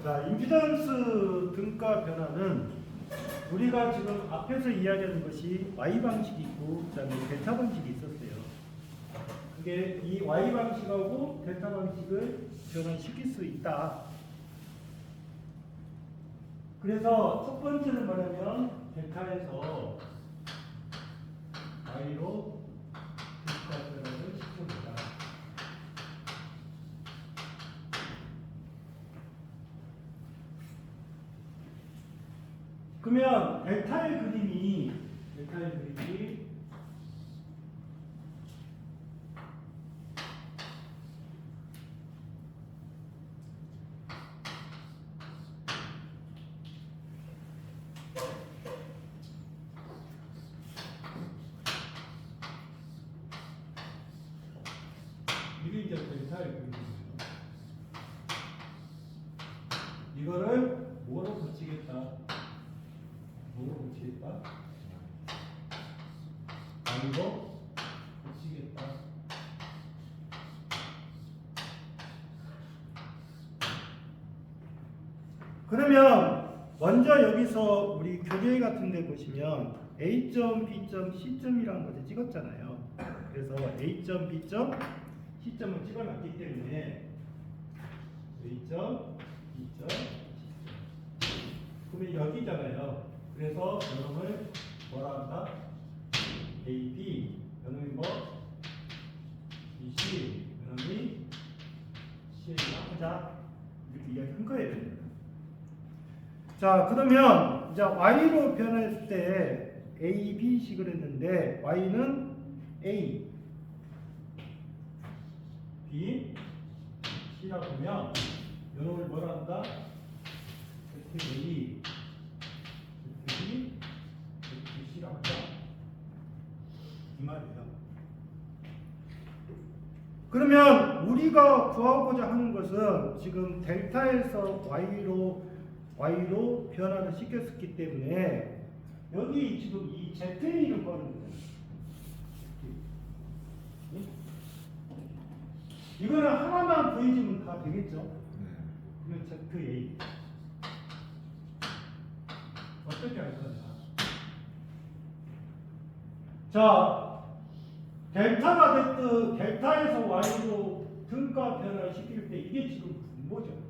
자, 임피던스 등가 변화는 우리가 지금 앞에서 이야기하는 것이 Y 방식이 있고 그다음에 델타 방식이 있었어요. 그게 이 Y 방식하고 델타 방식을 변화시킬 수 있다. 그래서 첫 번째는 뭐냐면 델타에서 Y로 델타 변화를 시켜보자. 그러면 델타의 그림이 이게 이제 델타의 그림이에요. 이거를 뭐로 붙이겠다? Y로 붙이겠다. 그러면 먼저 여기서 우리 교재 같은 데 보시면 A점, B점, C점이라는 것을 찍었잖아요. 그래서 A점, B점, C점을 찍어놨기 때문에 A점, B점, C점. 그러면 여기잖아요. 그래서 이놈을 뭐라 한다? A, B, 이놈이 뭐? B, C, 이놈이 C가 하자. 이렇게 이야기한 거예요. 자, 그러면 이제 Y로 변했을 때 A, B 식을 했는데 Y는 A, B, C라고 하면 이놈을 뭐라 한다? A, B, C라고 한다. 이 말이에요. 그러면 우리가 구하고자 하는 것은 지금 델타에서 Y로 변화를 시켰기 때문에 여기 지금 이 ZA를 구하는 거예요. 이거는 하나만 더해주면 다 되겠죠? 그러면 ZA 어떻게 할 거냐? 자, 델타가 됐든 델타에서 Y로 등가 변화를 시킬 때 이게 지금 분모죠.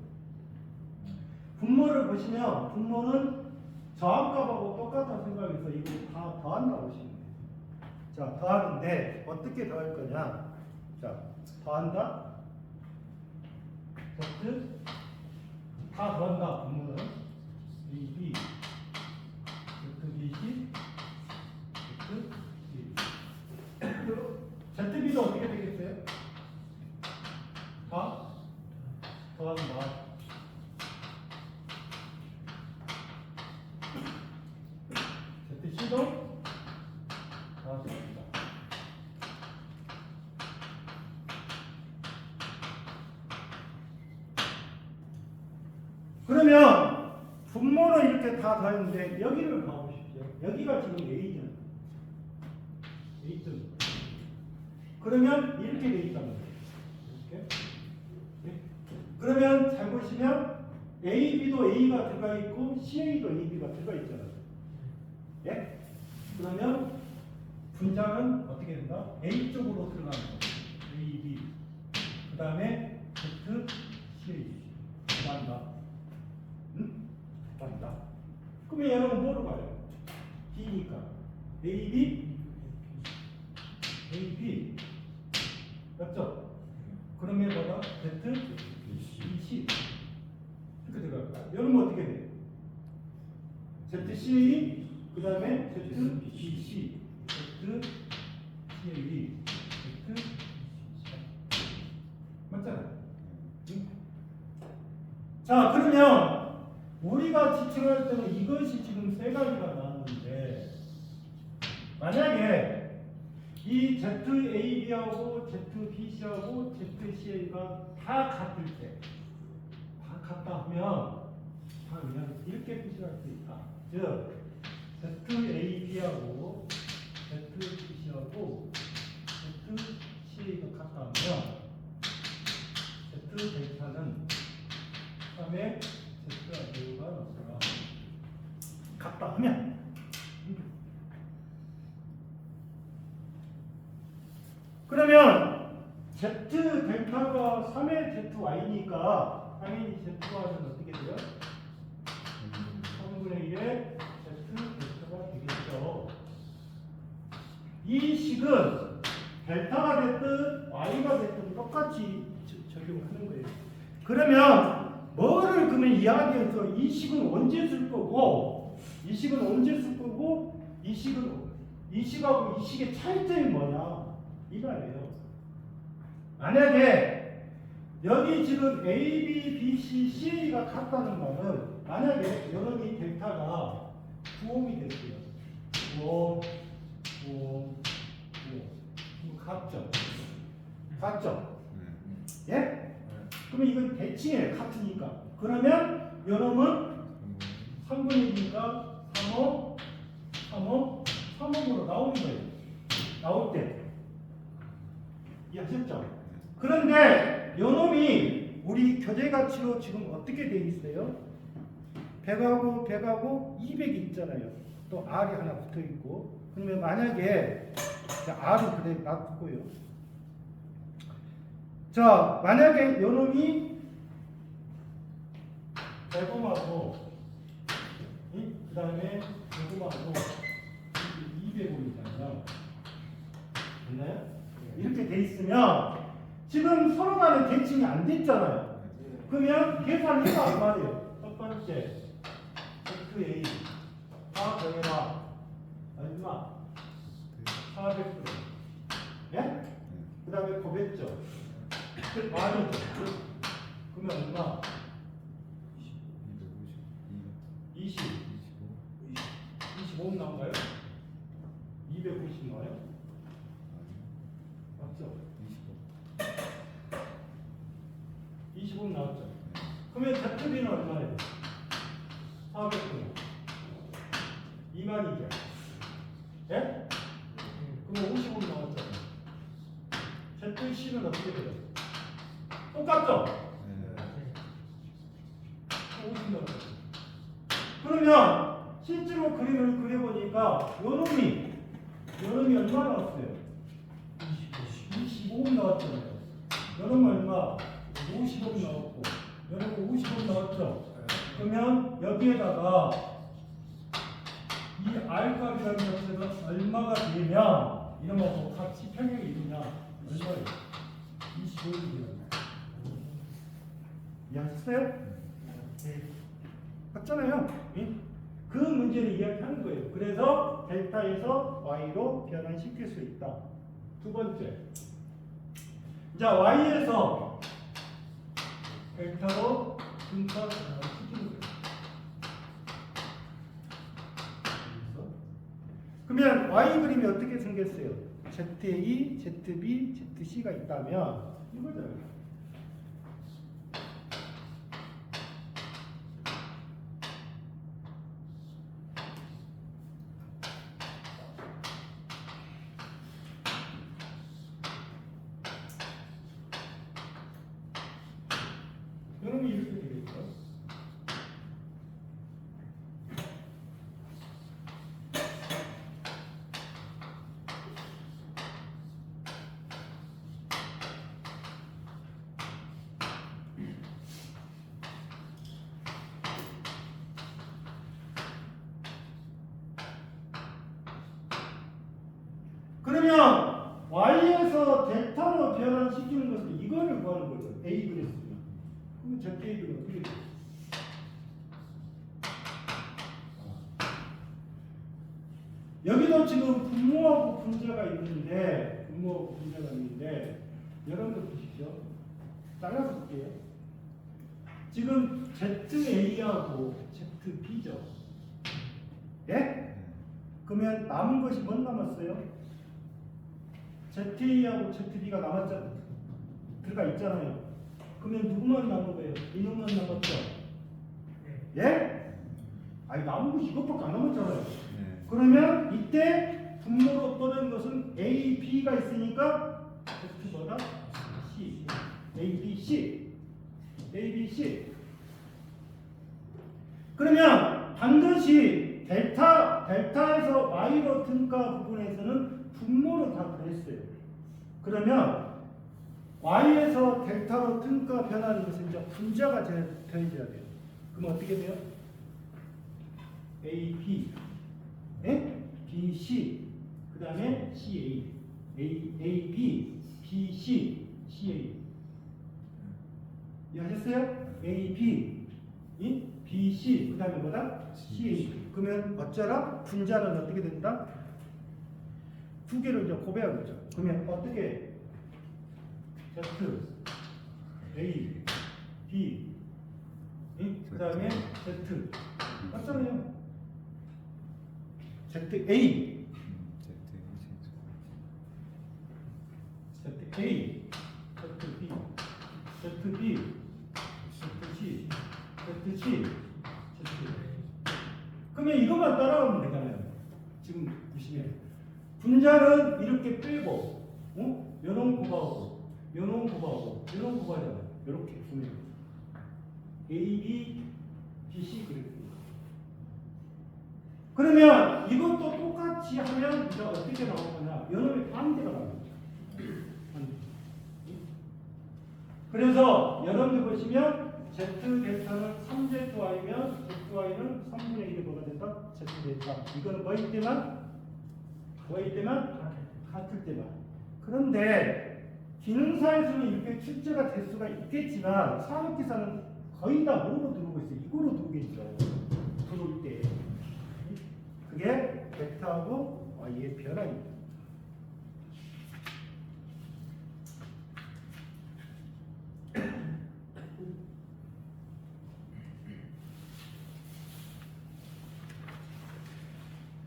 분모를 보시면 분모는 저항값하고 똑같다고 생각해서 이거 다 더한다고 보시면 돼요. 자, 더하는데 어떻게 더할 거냐? 자, 더한다. Z 다 더한다. 분모는 A, B, Z, B, C, Z, C. ZB도 어떻게 되겠어요? 다 더한다. ZC도 더하십니다. 그러면 분모는 이렇게 다 더했는데 여기를 봐보십시오. 여기가 지금 A점. A점. 그러면 이렇게 돼 있단 말이에요. 이렇게. 네. 그러면 잘 보시면 AB도 A가 들어가 있고 CA도 AB가 들어가 있잖아요. 예? 그러면 분자는 어떻게 된다? A 쪽으로 들어가는 거예요. A, B. 그 다음에 Z, CA. 맞다. 응? 맞다. 그러면 얘는 뭐로 가요? D니까. A, B, A, B. 맞죠? 그러면 뭐다? Z, B, C. 이렇게 들어갈까? 얘는 어떻게 돼? Z, CA. 그 다음에 Z, B, C, Z, C, A, B, Z, 맞잖아요. 응? 자, 그러면 우리가 지칭할 때는 이것이 지금 세 가지가 나왔는데 만약에 이 ZAB하고 ZBC하고 ZCA가 다 같을 때, 다 같다 하면 다 그냥 이렇게 표시할 수 있다. 즉 ZAB하고 ZBC하고 ZCA가 같다 하면 Z 델타는 3의 되겠다 하면 그러면 Z 델타가 3의 ZY니까 당연히 Z가 하면 어떻게 돼요? 3분의 1의 Z 델타가 되겠죠. 이 식은 델타가 됐든 Y가 됐든 똑같이 적용하는 거예요. 그러면 뭐를 그러면 이야기해서 이 식은 언제 쓸 거고 이 식은 언제 쓸 거고 이 식하고 이 식의 차이점이 뭐냐 이 말이에요. 만약에 여기 지금 A, B, B, C, C가 같다는 말은 만약에 여러분이 델타가 9옴이 됐어요. 9옴, 9옴, 9옴. 같죠? 같죠? 예? 그러면 이건 대칭이에요. 같으니까. 그러면 여러분 3분의 1이니까 3호, 3호, 3호로 나오는 거예요. 나올 때. 이해하셨죠? 그런데 요놈이 우리 교재가치로 지금 어떻게 돼 있어요? 100하고 100하고 200이 있잖아요. 또 R이 하나 붙어 있고. 그러면 만약에 R은 그대로 놔두고요. 자, 만약에 요놈이 100옴하고 그 다음에 100옴하고 200옴이잖아요. 됐나요? 이렇게 돼 있으면 지금 서로 간에 대칭이 안 됐잖아요. 그러면 계산해봐 이 말이에요. 첫 번째 ZA 다 정해라. 얼마? 400g. 예? 그 다음에 곱했죠. 만이죠. 그러면 얼마? 20. 25 나온가요? 250 나와요? 맞죠? 25 나왔죠? 그러면 ZB는 얼마예요? 400g. 2만이죠? 예? 그럼 55 나왔잖아요. ZC는 어떻게 돼요? 똑같죠? 50 나왔죠? 그러면 실제로 그림을 그려보니까 요놈이 얼마 나왔어요? 25옴 나왔잖아요. 요놈 얼마? 50옴 나왔고 요놈 50옴 나왔죠? 그러면 여기에다가 이 R값이라는 것은 얼마가 되면 이놈하고 같이 평행이 있느냐? 얼마예요? 25옴이 되는 이해하셨어요? 네. 맞잖아요. 그 문제를 이야기하는 거예요. 그래서 델타에서 Y로 변환시킬 수 있다. 두 번째. 자, Y에서 델타로 분사 변환시키는 거예요. 그러면 Y 그림이 어떻게 생겼어요? ZA, ZB, ZC가 있다면 이거잖아요. 여러분이 이렇게 되겠죠? 그러면 Y에서 델타로 변환시키는 것은 이거를 구하는 거죠. A 그랬으면. 그럼 ZA는 어떻게 돼요? 여기도 지금 분모하고 분자가 있는데 여러분들 보십시오. 잘라서 볼게요. 지금 ZA하고 ZB죠. 예? 그러면 남은 것이 뭐 남았어요? ZA하고 ZB가 들어가 있잖아요. 그러면 누구만 남은 거예요? 이놈만 남았죠? 예? 아니 남은 것이 이것밖에 안 남았잖아요. 그러면 이때 분모로 떠낸 것은 A, B가 있으니까 Z보다 C, A, B, C, A, B, C. 그러면 반드시 델타에서 y로 등가 부분에서는 분모로 다 그랬어요. 그러면 y에서 델타로 등가 변하는 것은 이제 분자가 더해져야 돼요. 그럼 어떻게 돼요? AB, BC, 그 다음에 CA, AB, BC, CA. 이해하셨어요? AB, BC, 그 다음에 뭐다? CA. 그러면 어쩌라? 분자는 어떻게 된다? 두 개를 이제 고배하겠죠. 그러면 어떻게? Z, A, B, 그 다음에 Z. 맞잖아요. ZA, ZA, ZB, ZB, ZC, ZC, ZC. 그러면 이것만 따라가면 되잖아요. 지금 보시면 분자는 이렇게 빼고, 요런 곱하고, 요런 곱하고, 요런 곱하잖아요. 이렇게 보면 A, B, B, C 그랬습니다. 그러면 이것도 똑같이 하면 이제 어떻게 나올 거냐? 요놈이 반대가 나옵니다. 그래서 여러분들 보시면 Z 델타는 3ZY면 ZY는 3분의 1이 뭐가 된다? Z 델타. 이거는 뭐일 때만? 뭐일 때만? 같을 때만. 그런데 기능사에서는 이렇게 출제가 될 수가 있겠지만 산업기사는 거의 다 뭐로 들어오고 있어요? 이거로 들어오고 있죠. 들어올 때. 그게 벡터하고 Y의 변화입니다.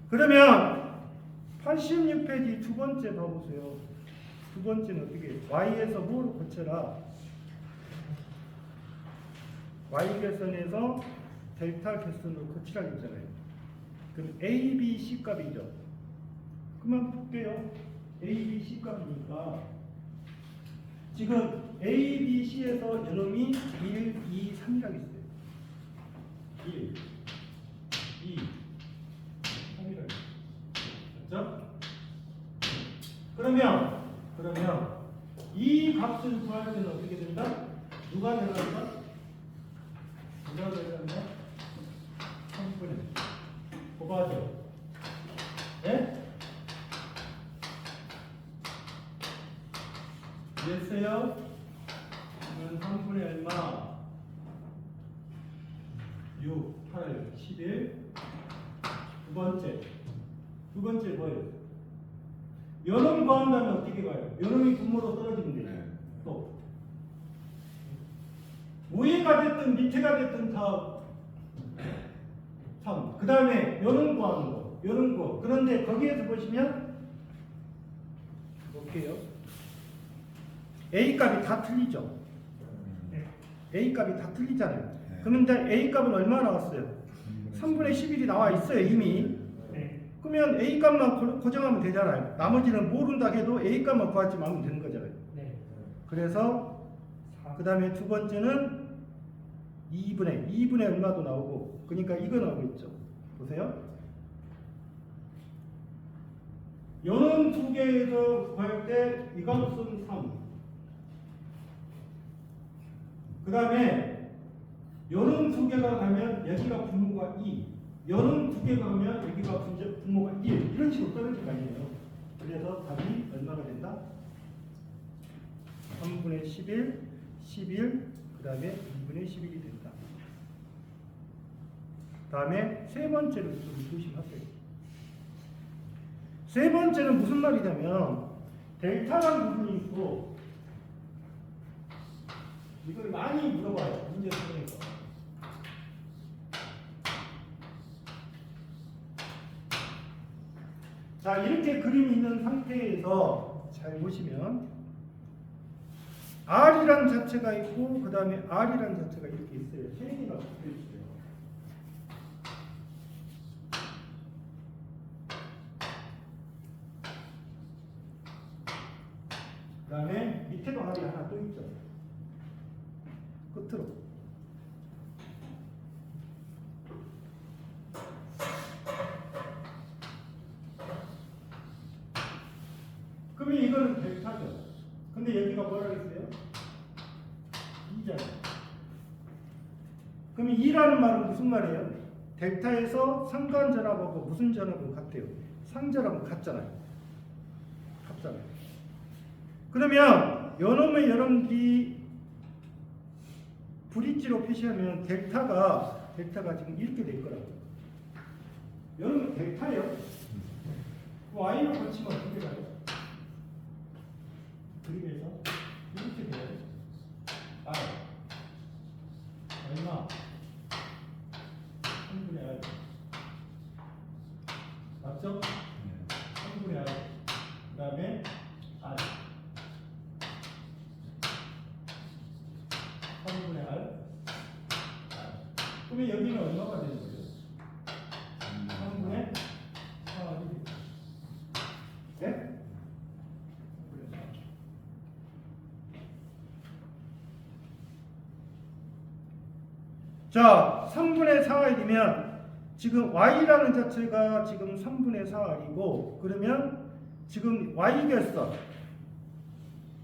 그러면 86페이지 두 번째 봐보세요. 두 번째는 어떻게? Y에서 뭐로 고쳐라? Y 계선에서 델타 계선으로 고치라고 했잖아요. 그럼 A, B, C 값이죠. 그만 볼게요. A, B, C 값이니까 지금 A, B, C에서 요놈이 1, 2, 3이라고 있어요. 1, 2, 3이라고 있어요. 맞죠? 그러면 이 값을 구할 때는 어떻게 된다? 누가 들어간다? 누가 들어간다? 3분의 곱하죠. 네? 이해했어요? 그러면 3분의 얼마? 6, 8, 11. 두 번째 뭐예요? 요놈 구한다면 어떻게 가요? 요놈이 분모로 떨어지면 되죠. 또 위에가 됐든 밑에가 됐든 다 3. 그 다음에 요놈 구하는 거, 요놈 거. 그런데 거기에서 보시면 어떻게 해요? A 값이 다 틀리죠. A 값이 다 틀리잖아요. 그러면 이제 A 값은 얼마 나왔어요? 3분의 11이 나와 있어요 이미. 그러면 A 값만 고정하면 되잖아요. 나머지는 모른다 해도 A 값만 구하지 말면 되는 거잖아요. 그래서 그 다음에 두 번째는 2분의 얼마도 나오고, 그러니까 이거 나오고 있죠. 보세요. 요런 두 개에서 구할 때 이 값은 3. 그 다음에 요런 두 개가 가면 여기가 분모가 2. 요런 두 개가 가면 여기가 분모가 1. 이런 식으로 떨어질 거 아니에요. 그래서 답이 얼마가 된다? 3분의 11, 11, 그 다음에 2분의 11이 된다. 그 다음에 세 번째를 좀 조심하세요. 세 번째는 무슨 말이냐면 델타라는 부분이 있고, 이걸 많이 물어봐요. 문제 쓰니까. 자, 이렇게 그림이 있는 상태에서 잘 보시면 R이란 자체가 있고 그 다음에 R이란 자체가 이렇게 있어요. 세 개가 붙어 있어요. 그 다음에 밑에도 R이 하나 또 있죠. 끝으로. 그러면 이거는 델타죠. 근데 여기가 뭐라 그랬어요? 2잖아요. 그러면 2라는 말은 무슨 말이에요? 델타에서 상관전압하고 무슨 전압은 같대요? 상전압은 같잖아요. 같잖아요. 그러면 요놈의 여러분들이 브릿지로 표시하면 델타가 지금 이렇게 될 거라고. 여러분 델타예요. y로 고치면 어떻게 가요? 그림에서 이렇게 돼요. r 얼마? 3분의 r 맞죠? 3분의 r 그 다음에 r 3분의 r 그러면 여기는 얼마가 되는 거예요? 3분의 4r이 네? 자, 3분의 4r이면 지금 y라는 자체가 지금 3분의 4r이고 그러면 지금 y결선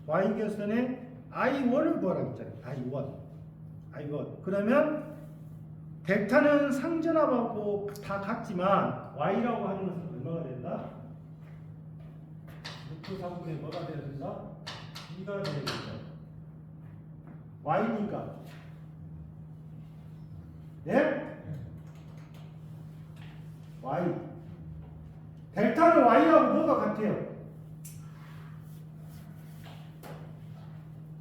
y결선에 i1을 구하라고 했잖아요. i1 그러면 델타는 상전압하고 다 같지만 y라고 하는 것은 얼마가 된다? 루트 3분의 뭐가 돼야 된다? 2가 돼야 된다. y니까 네? y 델타는 y하고 뭐가 같아요?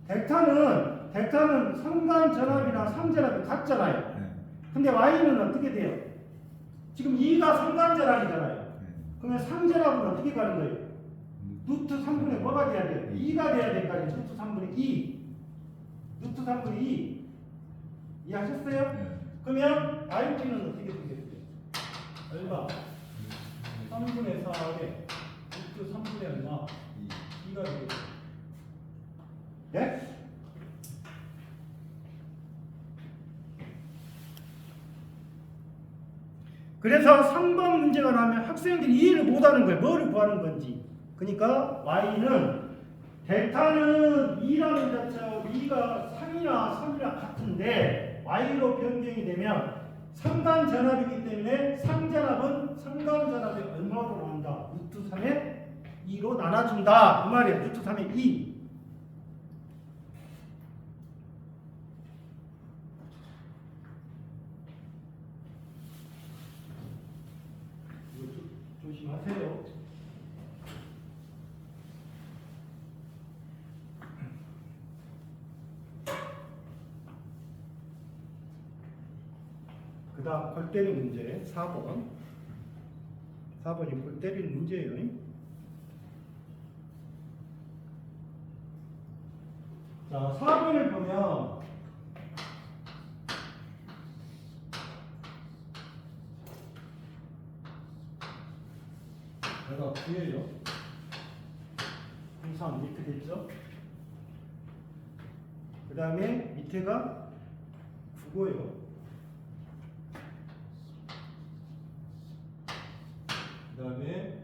델타는 상관전압이나 상전압이 같잖아요. 근데 y는 어떻게 돼요? 지금 2가 상관전압이잖아요. 그러면 상전압은 어떻게 가는 거예요? 루트 3분의 뭐가 돼야 돼요? 2가 돼야 될 거 아니에요? 루트 3분의 2 루트 3분의 2 이해하셨어요? 그러면 y는 어떻게 되겠어요? 얼마? 3분의 4에 루트 3분의 얼마? 2가 되겠죠. 네? 그래서 3번 문제가 나오면 학생들이 이해를 못하는 거예요. 뭐를 구하는 건지. 그러니까 y는 델타는 2라는 자체하고 2가 3이나 3이나 같은데 y로 변경이 되면 상관전압이기 때문에 상전압은 상관전압이 얼마로 나온다? 루트 3의 2로 나눠준다. 그 말이에요. 루트 3의 2. 조심하세요. 그 다음 골 때리는 문제 4번. 4번이 골 때리는 문제예요. 자, 4번을 보면 내가 9예요. 항상 이렇게 됐죠. 그 다음에 밑에가 9고예요. 그 다음에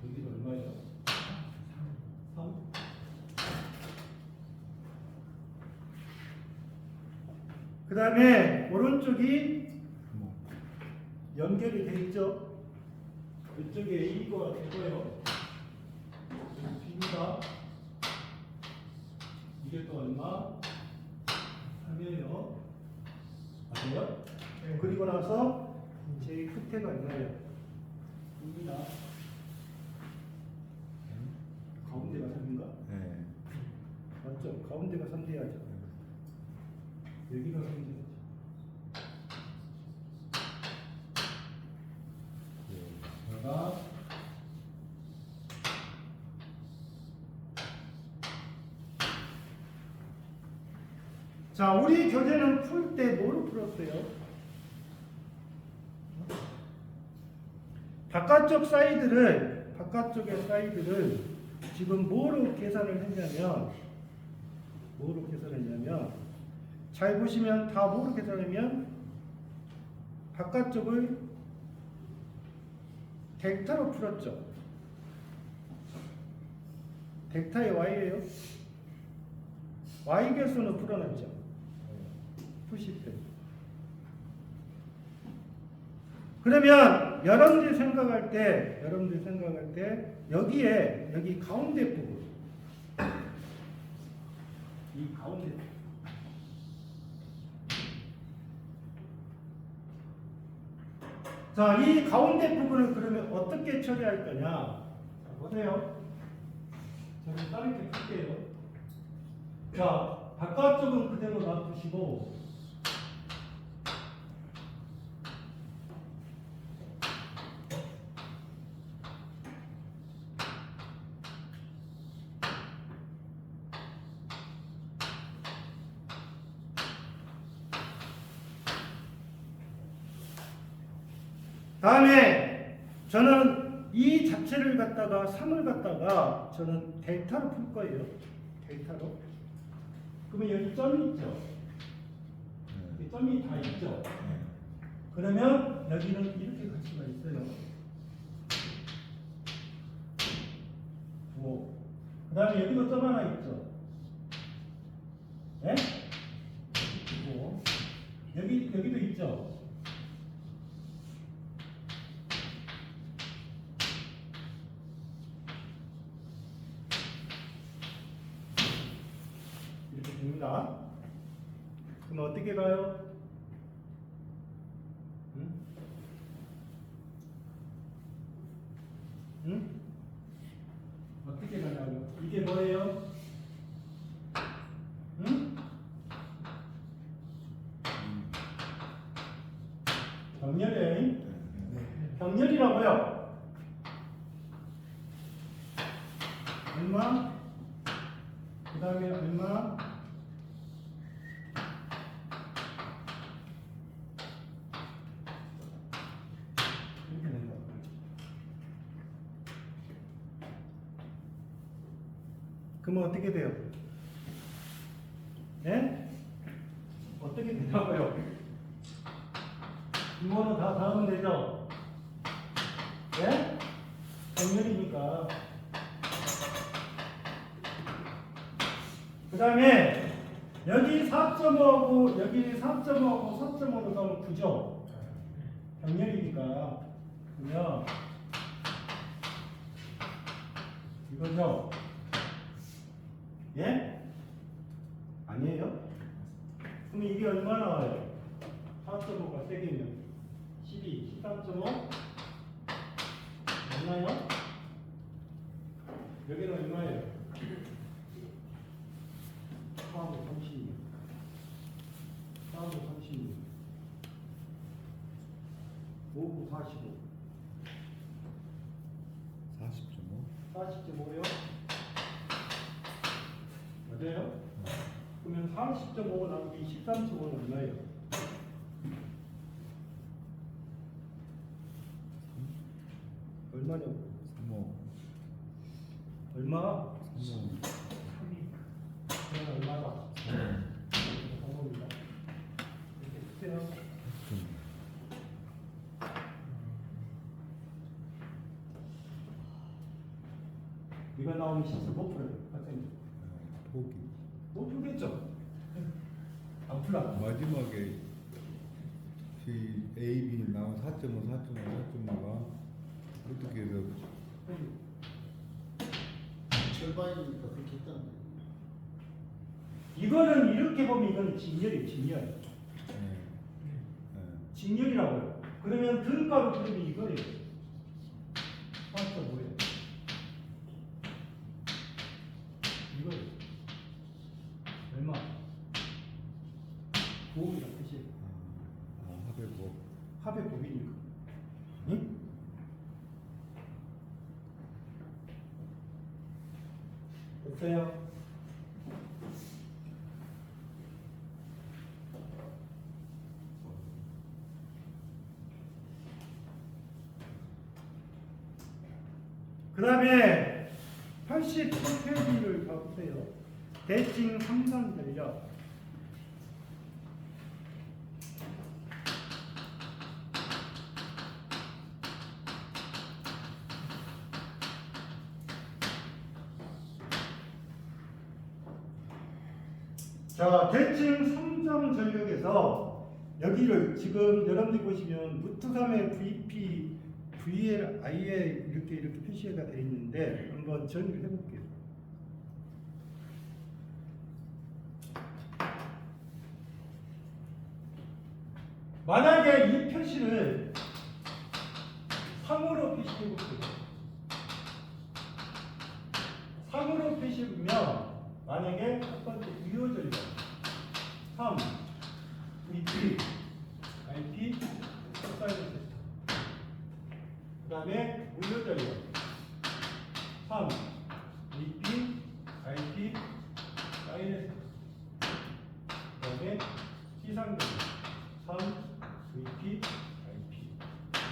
여기는 얼마예요? 3. 그 다음에 오른쪽이 연결이 돼 있죠. 이쪽에 A가 되고요. B가 이게 또 얼마? 3이에요. 맞아요? 네. 그리고 나서 제일 끝에가 얼마예요? 2입니다. 가운데가 3인가? 네. 맞죠? 가운데가 3 돼야죠. 여기가 3이죠. 자, 우리 교재는 풀 때 뭐로 풀었어요? 바깥쪽의 사이드를 지금 뭐로 계산을 했냐면 잘 보시면 다 뭐로 계산하면 바깥쪽을 델타로 풀었죠. 벡터의 y예요. y 개수는 풀어놨죠. 90배. 그러면 여러분들이 생각할 때 여기에 여기 가운데 부분, 이 가운데 부분. 자, 이 가운데 부분을 그러면 어떻게 처리할 거냐? 자, 보세요. 저는 다르게 풀게요. 자, 바깥쪽은 그대로 놔두시고, 다음에 저는 이 자체를 갖다가 3을 갖다가 저는 델타로 풀 거예요. 델타로. 그러면 여기 점이 있죠. 여기 점이 다 있죠. 그러면 여기는 이렇게 갈 수가 있어요. 그 다음에 여기도 점 하나 있죠. 네? 여기도 있죠. 됩니다. 그럼 어떻게 가요? 응? 응? 어떻게 가냐고? 이게 뭐예요? 응? 병렬이에요. 병렬이라고요. 얼마? 그 다음에 얼마? 그러면 어떻게 돼요? 네? 어떻게 되냐고요? 이거는 다 다음은 되죠? 네? 정렬이니까. 그 다음에 여기 4.5하고 여기 3.5하고 4.5로 가면 9죠? 병렬이니까. 그러면 이거죠? 예? 아니에요? 그럼 이게 얼마 나와요? 4.5가 3개면 12, 13.5 맞나요? 여기는 얼마예요? 4하고 36 4하고 36 5고 45 40.5? 40.5요? 맞아요? 그러면 40.5 나누기 13.5는 얼마예요? 얼마냐고? 3호. 얼마? 3호. 3이. 그러면 얼마다? 3호입니다. 이렇게 쓰세요. 이거 나오면 실수 못 풀어요. 학생들. 포기. 못 풀겠죠? 안 풀라. 마지막에 A, B 나온 4.5, 4.5가 어떻게 해서 절반이니까 그렇게 했다는 거예요. 이거는 이렇게 보면 이거는 직렬이에요. 직렬. 네. 직렬이라고요. 그러면 등가로 그러면 이거예요. 4.5예요. 이거예요. 얼마? 9옵니다. 뜻이. 합의고. 합의 곱이니까. 응? 됐어요? 그 다음에 83페이지를 봐보세요. 대칭 3선 전력. 자, 대칭 3점 전력에서 여기를 지금 여러분들이 보시면 루트 3의 VP, VL, IL 이렇게 표시가 되어 있는데 한번 정리를 해볼게요. 만약에 이 표시를 3으로 표시해 볼게요. 3으로 표시하면 만약에 첫 번째 유효전력 3 VP IP 사이드 그 다음에 무효전력 3 VP IP 사이드 그 다음에 시상전력 3 VP IP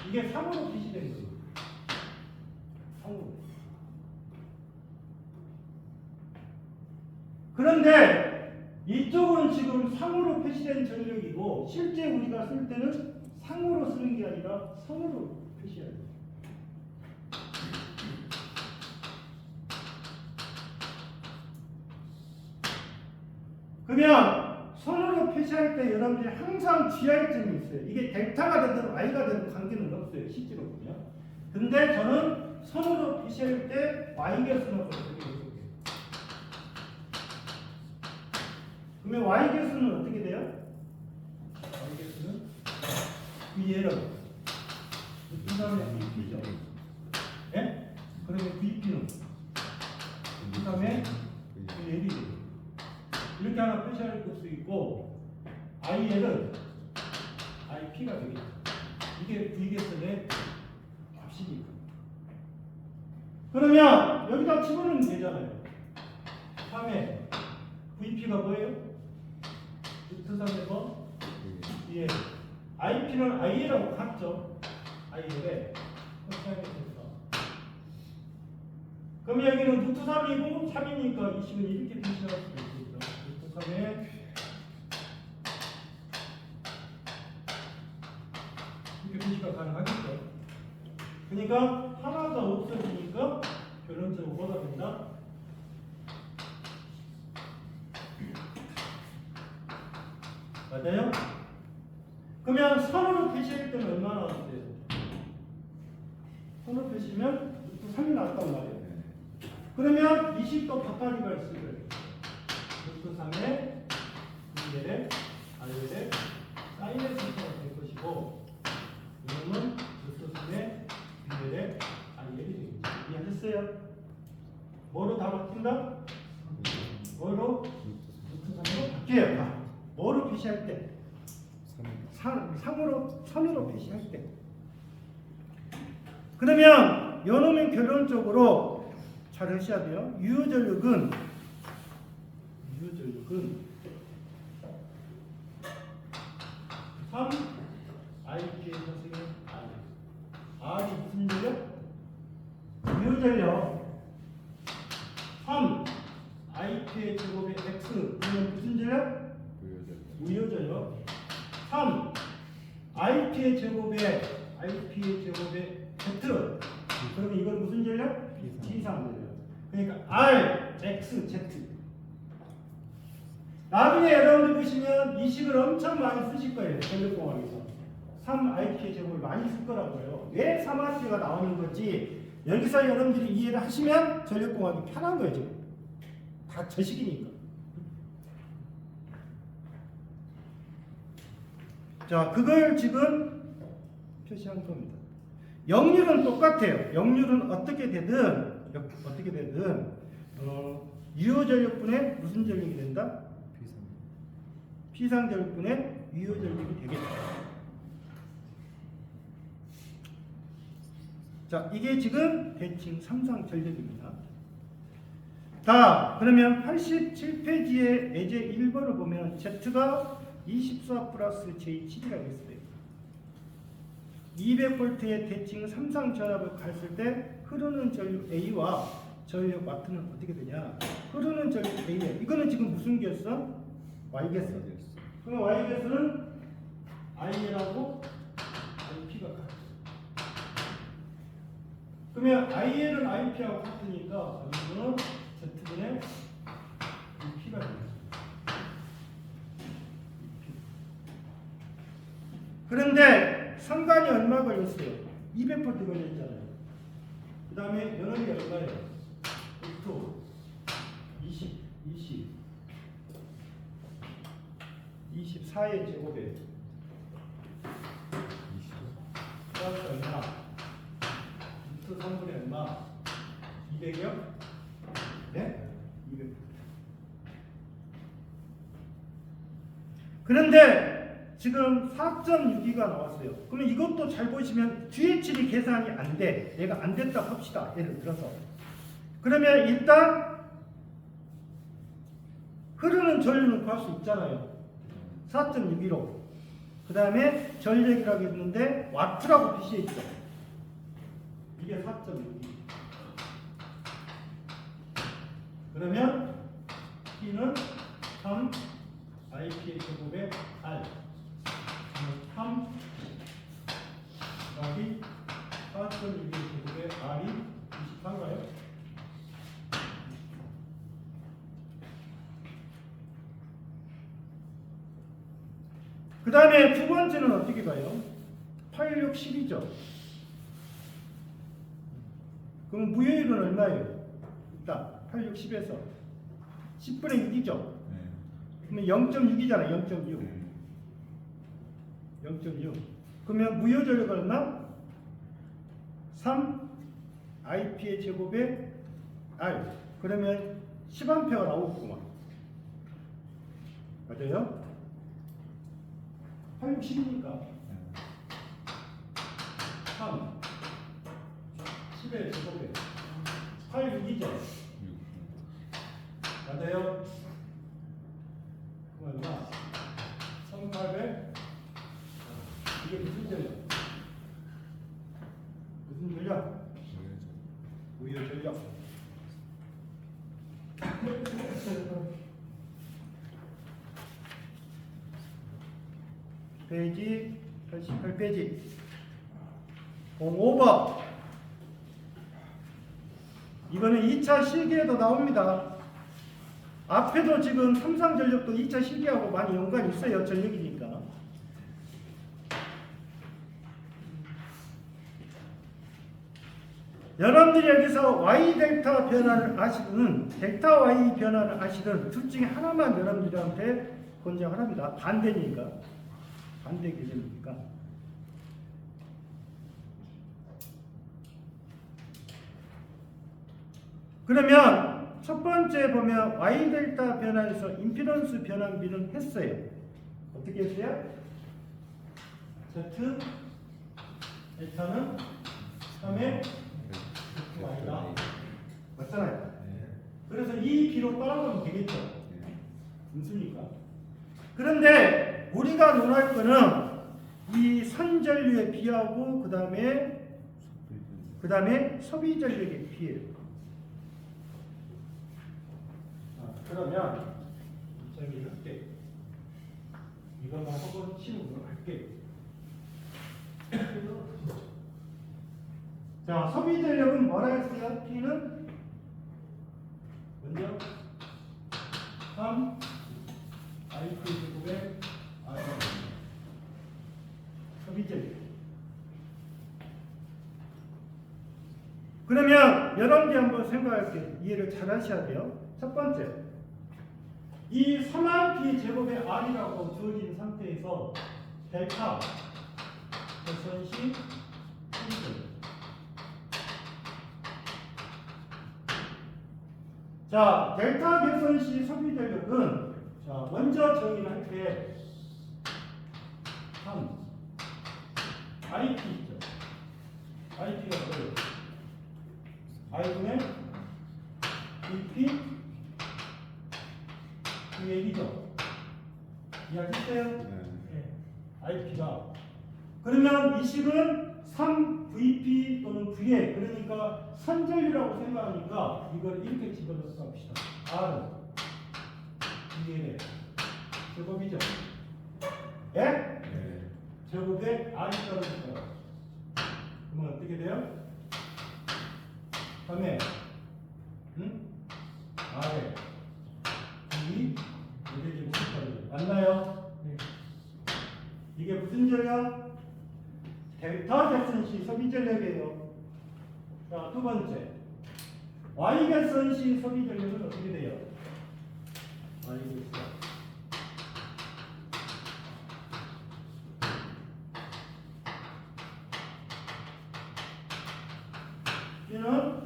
이게 3으로 표시된 거예요. 3으로. 그런데 이쪽은 지금 상으로 표시된 전력이고 실제 우리가 쓸 때는 상으로 쓰는 게 아니라 선으로 표시해야 돼요. 그러면 선으로 표시할 때 여러분들이 항상 주의할 점이 있어요. 이게 델타가 되든 Y가 되든 관계는 없어요. 실제로 보면. 근데 저는 선으로 표시할 때 Y계수는 어떻게 돼요? 그러면 Y계수는 어떻게 돼요? Y계수는 VL은 그 다음에 VP죠. 네? 그러면 VP는 그 다음에 VL이 돼요. 이렇게 하나 표시할 수 있고 IL은 IP가 되겠죠. 이게 V계수의 값이니까. 그러면 여기다 집어넣으면 되잖아요. 3에 VP가 뭐예요? 루트 3의 뭐? VL. IP는 IL하고 같죠? IL에 코사인이 됐어. 그럼 여기는 루트 3이고 3이니까 20은 이렇게 표시할 수 있겠죠. 루트 3에 이렇게 표시가 가능하겠죠. 그러니까 하나가 없어지니까 결론적으로 뭐가 된다? 맞아요? 그러면 선으로 표시할 때는 얼마나 나왔어요? 선으로 표시면 루트 3이 나왔단 말이에요. 그러면 20도 바깥이가 있을 거예요. 루트 3에 VL에 IL에 사인의 순서가 될 것이고 이놈은 루트 3에 VL에 IL이 되겠죠. 이해하셨어요? 뭐로 다 바뀐다? 뭐로? 루트 3으로 바뀌어요. 다. 뭐로 표시할 때? 상으로, 선으로 표시할 때. 그러면 요놈은 결론적으로 잘 하셔야 돼요. 유효전력은 3 IP의 선생님 R이 무슨 전력? 유효전력 3 IP의 제곱의 X 그러면 무슨 전력? 무효전력 3 IP의 제곱에 Z 그러면 이건 무슨 전력? T상전력. 그러니까 R, X, Z. 나중에 여러분들 보시면 이 식을 엄청 많이 쓰실 거예요. 전력공학에서 3 IP의 제곱을 많이 쓸 거라고요. 왜 3 IP가 나오는 건지 여기서 여러분들이 이해를 하시면 전력공학이 편한 거예요. 지금 다 저 식이니까. 자, 그걸 지금 표시한 겁니다. 역률은 똑같아요. 역률은 어떻게 되든 유효전력분의 무슨 전력이 된다? 피상전력분의 유효전력이 되겠다. 자, 이게 지금 대칭 3상 전력입니다. 자, 그러면 87페이지의 예제 1번을 보면 Z가 24 플러스 J7이라고 했어요. 200V의 대칭 3상 전압을 갔을 때 흐르는 전력 A와 전력 와트는 어떻게 되냐? 흐르는 전력 A에 이거는 지금 무슨 개수? Y개수. 그럼 Y개수는 IL하고 IP가 같아요. 그러면 IL은 IP하고 같으니까 이거는 Z분의 P가 됩니다. 그런데 상관이 얼마 걸렸어요? 200V 걸렸잖아요. 그 다음에 면허비 얼마예요? 1도 20 24의 제곱에 플러스 얼마? 2 3분의 얼마? 200이요? 네? 200. 그런데 지금 4.62가 나왔어요. 그러면 이것도 잘 보시면 GHD 계산이 안 돼. 얘가 안 됐다 합시다. 예를 들어서. 그러면 일단 흐르는 전류는 구할 수 있잖아요. 4.62로. 그 다음에 전력이라고 했는데 와트라고 표시해 있죠. 이게 4.62. 그러면 P는 3 IP의 제곱에 R 3 곱하기 4.62의 제곱에 R이 24인가요? 그 다음에 두 번째는 어떻게 가요? 8, 6, 10이죠. 그럼 무효율은 얼마예요? 일단 8, 6, 10에서 10분의 6이죠. 그러면 0.6이잖아요. 0.6. 0.6. 그러면 무효 전력 얼마? 3 IP의 제곱에 R. 그러면 10A가 나오겠구만. 맞아요? 8, 6, 10이니까 3 10의 제곱에 8, 6이죠. 맞아요? 그럼 얼마? 1800. 이게 무슨 전력? 무슨 전력? 무효 전력. 페이지 88페이지 05번. 이거는 2차 실기에도 나옵니다. 앞에도 지금 삼상전력도 2차 실기하고 많이 연관이 있어요. 전력이니까. 여러분들이 여기서 Y 델타 변화를 아시는 델타 Y 변화를 아시는 둘 중에 하나만 여러분들한테 권장을 합니다. 반대니까. 반대 개념이니까. 그러면 첫 번째 보면 Y 델타 변화에서 임피던스 변환비는 했어요. 어떻게 했어요? Z 델타는 3의 Y다. 맞잖아요. 그래서 이 B로 따라가면 되겠죠. 무슨입니까? 그런데 우리가 논할 거는 이 선전류의 B하고 그 다음에 소비전력의 B예요. 그러면 저기 할게. 이것만 하고 치우고 할게. 자, 소비전력은 뭐라 했어요? P는 먼저 3 IP 제곱에 R 소비전력. 그러면 여러분들이 한번 생각할게요. 이해를 잘 하셔야 돼요. 첫 번째, 이 3RP 제곱의 R이라고 주어진 상태에서 델타 개선시 소비전력. 자, 델타 개선시 소비전력은 자, 먼저 정의할 때 3 IP 있죠. IP가 뭐예요? I분의 BP 그 얘기죠. 이해하셨어요? 네. IP가. 그러면 이 식은 3VP 또는 VA, 그러니까 선전류라고 생각하니까 이걸 이렇게 집어넣어서 합시다. R은 VA 제곱이죠. 예? 네. 제곱에 R이 떨어지죠. 그러면 어떻게 돼요? 3에 R에 2 맞나요? 네. 이게 무슨 무슨 전력? 델타 개선 시 소비 전력이에요. 자, 두 번째. Y 개선 시 소비 전력은 어떻게 돼요? Y 개선. 얘는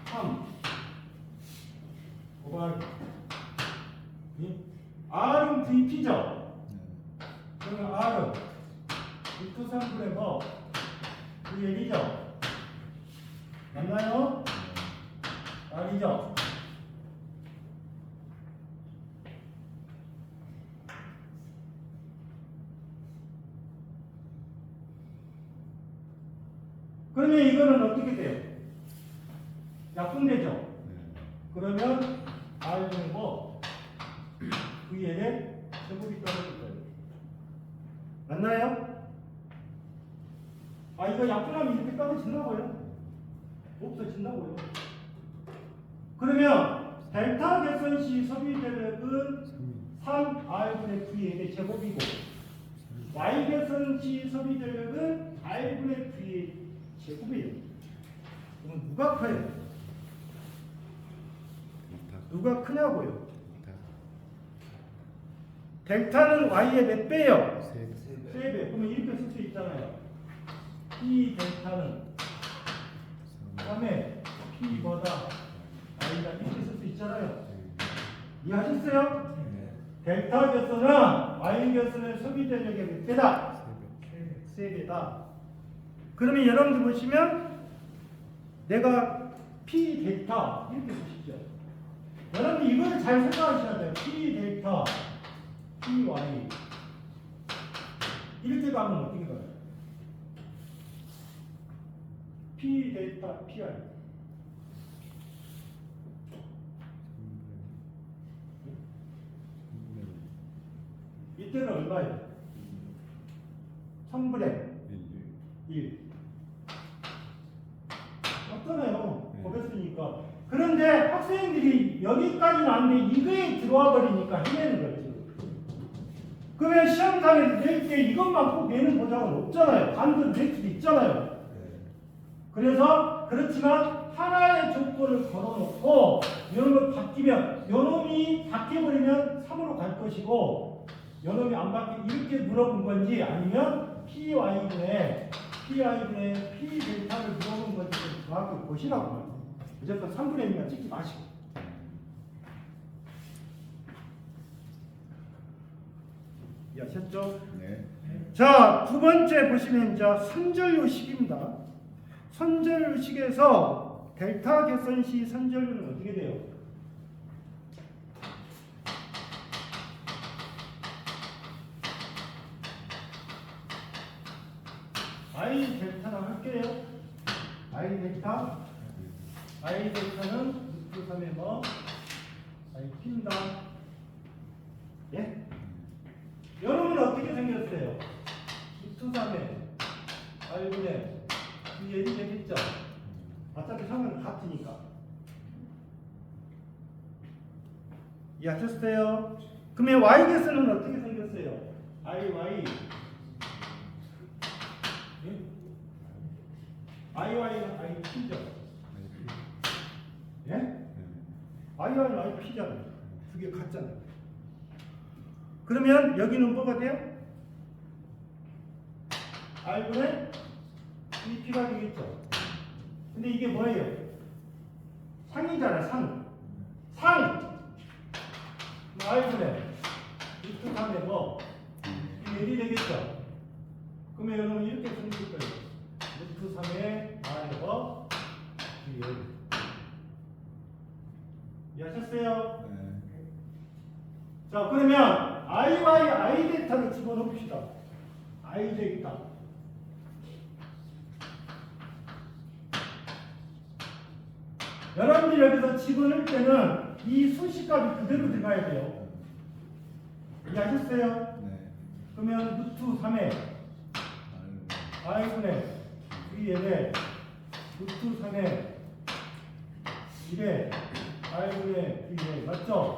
3 곱하기 R은 VP죠. 그러면 R은 6 3분의 뭐? VL이죠. 맞나요? R이죠. 그러면 이거는 어떻게 돼요? 약분되죠? 그러면 R는 뭐? V의 제곱이 떨어질 거예요. 맞나요? 아, 이거 약분하면 이렇게 떨어진다고요? 없어진다고요? 그러면 델타 개선 시 소비 전력은 3R분의 V의 제곱이고 Y 개선 시 소비 전력은 R분의 V의 제곱이에요. 그럼 누가 커요? 누가 크냐고요? 델타는 Y의 몇 배예요? 3배. 그러면 이렇게 쓸 수 있잖아요. P 델타는 3의 P보다 Y가 이렇게 쓸 수 있잖아요. 이해하셨어요? 델타 결선은 Y 결선의 소비 전력의 몇 배다? 3배다. 그러면 여러분들 보시면 내가 P 델타 이렇게 보시죠. 여러분 이걸 잘 생각하셔야 돼요. P 델타 PY 이렇게 가면 어떻게 가요? P 델타 PI 이때는 얼마예요? 1000분의 1 맞잖아요. 곱했으니까. 그런데 학생들이 여기까지는 안 돼. 이거에 들어와 버리니까 해내는 거죠. 그러면 시험장에서 낼 때 이것만 꼭 내는 보장은 없잖아요. 반대로 낼 수도 있잖아요. 그래서 그렇지만 하나의 조건을 걸어놓고 요놈을 바뀌면 요놈이 바뀌어버리면 3으로 갈 것이고 요놈이 안 바뀌 이렇게 물어본 건지 아니면 PY분의 P 델타를 물어본 건지 정확히 보시라고 말이에요. 무조건 3분의 1만 찍지 마시고. 이해하셨죠? 네. 자, 두 번째 보시면 이제 선전요식입니다. 선전요식에서 델타 개선 시 선전요는 어떻게 돼요? I 델타라고 할게요. I 델타는 루트 3의 뭐? I P입니다. 예? 여러분은 어떻게 생겼어요? 루트 3의 R분의 Vl이 되겠죠? 어차피 상은 같으니까. 이해하셨어요? 그러면 Y개수는 어떻게 생겼어요? IY IY는 IP죠? 예? IY는 IP잖아요. 두 개 같잖아요. 그러면 여기는 뭐가 돼요? R분의 EP가 되겠죠? 근데 이게 뭐예요? 상이잖아요, 상! R분의 루트 3의 뭐? L이 되겠죠? 그러면 여러분 이렇게 생길 거예요. 루트 3의 R의 뭐? L. 이해하셨어요? 자, 그러면 IY, I 델타를 집어넣읍시다. I 델타. 여러분들이 여기서 집어넣을 때는 이 수식값이 그대로 들어가야 돼요. 이해하셨어요? 네. 그러면 루트 3의 I분의 V의 루트 3의 1의 I분의 V의 맞죠?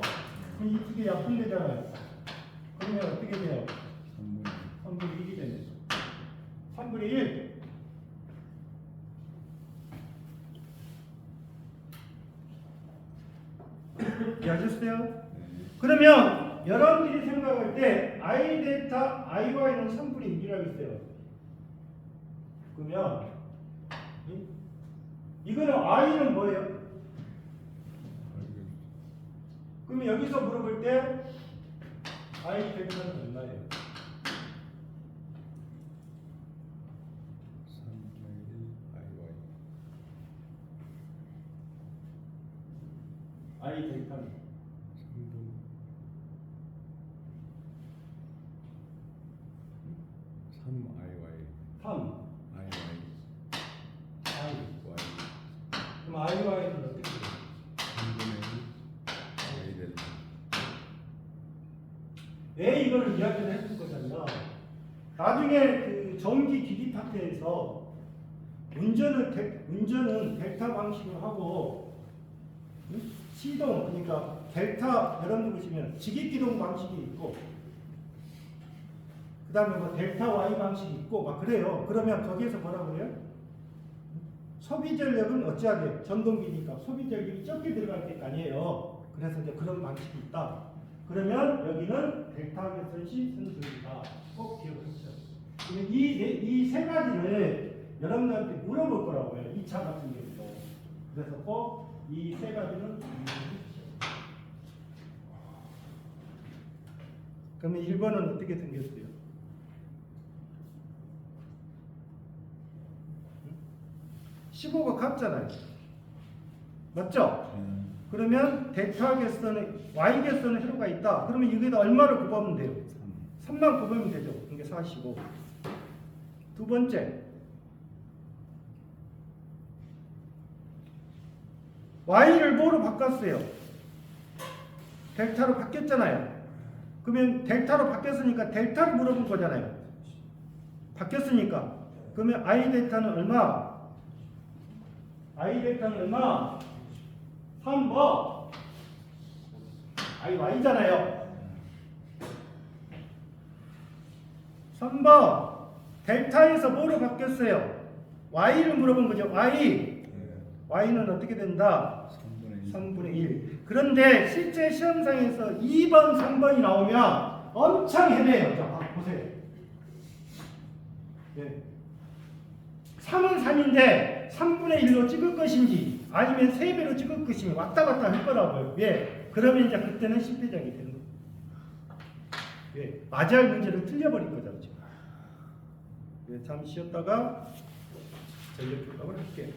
그럼 이 두 개 약분되잖아요. 그러면 어떻게 돼요? 3분의 3분의 1. 이해하셨어요? 네. 그러면 여러분들이 생각할 때 I 델타 IY는 3분의 1이라고 했어요. 그러면 이거는 I는 뭐예요? 그러면 여기서 물어볼 때 I 델타는 얼마예요? 3분의 1 IY. I 델타는 3 IY. 3 IY. I. Y. 그럼 IY는 어떻게 돼요? 3분의 1 Y 델타. 왜 이걸 이야기를 해줄 거냐면 나중에 그 전기 기기 파트에서 운전은 델타 방식으로 하고 시동 그러니까 델타 여러분들 보시면 지기기동 방식이 있고 그 다음에 뭐 델타 Y 방식이 있고 막 그래요. 그러면 거기에서 뭐라고 그래요? 소비 전력은 어찌하게 전동기니까 소비 전력이 적게 들어갈 게 아니에요. 그래서 이제 그런 방식이 있다. 그러면 여기는 델타 개선시 선수이다. 꼭 기억하시죠. 이 세 가지를 여러분들한테 물어볼 거라고요. 2차 같은 경우도. 그래서 꼭 이 세 가지는 기억하시죠. 그러면 1번은 어떻게 생겼어요? 15가 같잖아요. 맞죠? 그러면 델타 개선에 Y 개선에 회로가 있다. 그러면 여기다 얼마를 곱하면 돼요? 3만 곱하면 되죠. 이게 45. 두 번째. Y를 뭐로 바꿨어요? 델타로 바뀌었잖아요. 그러면 델타로 바뀌었으니까 델타를 물어본 거잖아요. 바뀌었으니까. 그러면 I 델타는 얼마? I 델타는 얼마? 3번 IY잖아요. 3번 델타에서 뭐로 바뀌었어요? Y를 물어본 거죠. Y는 어떻게 된다? 3분의 1. 그런데 실제 시험상에서 2번, 3번이 나오면 엄청 헤매요. 자, 보세요. 네. 3은 3인데 3분의 1로 찍을 것인지 아니면 3배로 찍을 것인지 왔다 갔다 할 거라고요. 왜? 그러면 이제 그때는 실패작이 되는 거예요. 왜? 맞이할 문제를 틀려버릴 거죠. 지금. 잠시 쉬었다가 전력교답을 할게요.